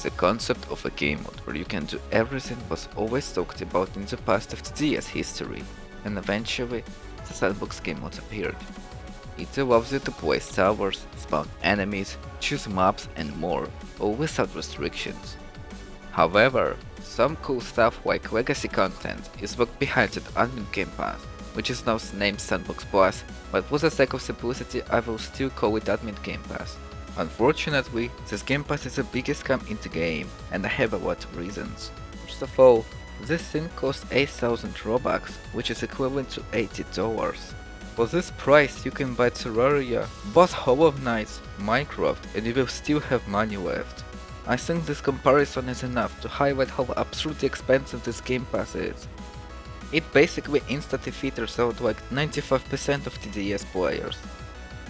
The concept of a game mode where you can do everything was always talked about in the past of TDS history, and eventually the sandbox game modes appeared. It allows you to place towers, spawn enemies, choose maps and more, all without restrictions. However, some cool stuff like legacy content is locked behind that admin Game Pass, which is now named Sandbox Plus, but for the sake of simplicity I will still call it admin Game Pass. Unfortunately, this Game Pass is the biggest scam in the game, and I have a lot of reasons. First of all, this thing costs 8,000 Robux, which is equivalent to $80. For this price you can buy Terraria, both Hollow Knights, Minecraft, and you will still have money left. I think this comparison is enough to highlight how absurdly expensive this Game Pass is. It basically instantly filters out like 95% of TDS players.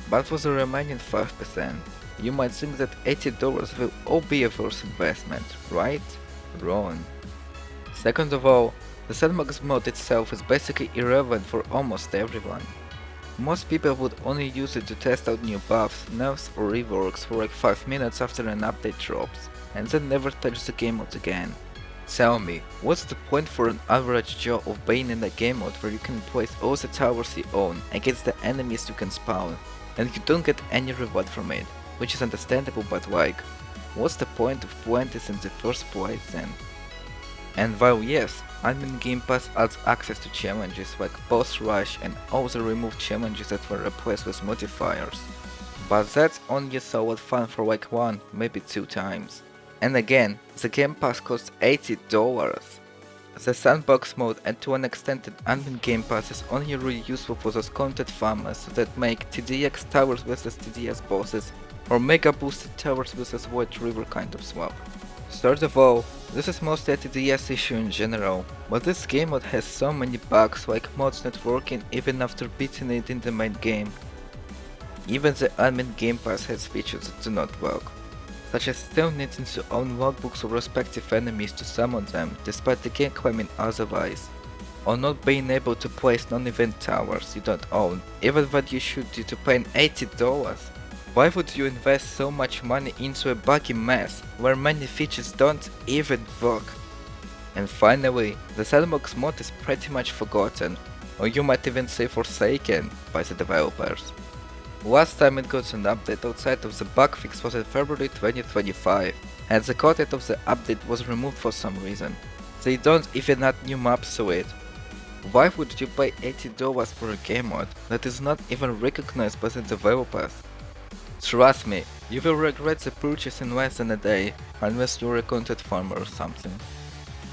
But for the remaining 5%, you might think that $80 will all be a worth investment, right? Wrong. Second of all, the sandbox mode itself is basically irrelevant for almost everyone. Most people would only use it to test out new buffs, nerfs or reworks for like 5 minutes after an update drops, and then never touch the game mode again. Tell me, what's the point for an average Joe of being in a game mode where you can place all the towers you own against the enemies you can spawn, and you don't get any reward from it, which is understandable, but like, what's the point of playing this in the first place then? And while yes, admin Game Pass adds access to challenges like Boss Rush and all the removed challenges that were replaced with modifiers, but that's only solid fun for like 1, maybe 2 times. And again, the Game Pass costs $80. The sandbox mode and to an extent the admin Game Pass is only really useful for those content farmers that make TDX towers vs TDS bosses or mega boosted towers vs Void River kind of swap. Third of all, this is mostly a TDS issue in general, but this game mode has so many bugs like mods not working even after beating it in the main game. Even the admin Game Pass has features that do not work, such as still needing to own logbooks of respective enemies to summon them despite the game claiming otherwise, or not being able to place non-event towers you don't own even when you should due to paying $80. Why would you invest so much money into a buggy mess where many features don't even work? And finally, the sandbox mode is pretty much forgotten, or you might even say forsaken, by the developers. Last time it got an update outside of the bug fix was in February 2025, and the content of the update was removed for some reason. They don't even add new maps to it. Why would you pay $80 for a game mode that is not even recognized by the developers? Trust me, you will regret the purchase in less than a day, unless you're a content farmer or something.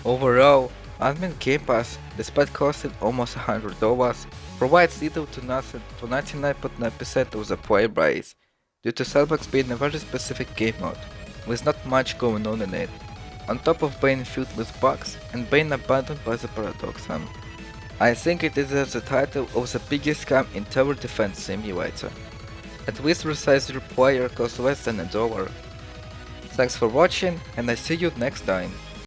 Overall, admin Game Pass, despite costing almost $100, provides little to nothing for 99.9% of the player base, due to sandbox being a very specific game mode, with not much going on in it, on top of being filled with bugs and being abandoned by the Paradoxan. I think it deserves the title of the biggest scam in tower defense simulator. At least resize your player costs less than $1. Thanks for watching and I see you next time.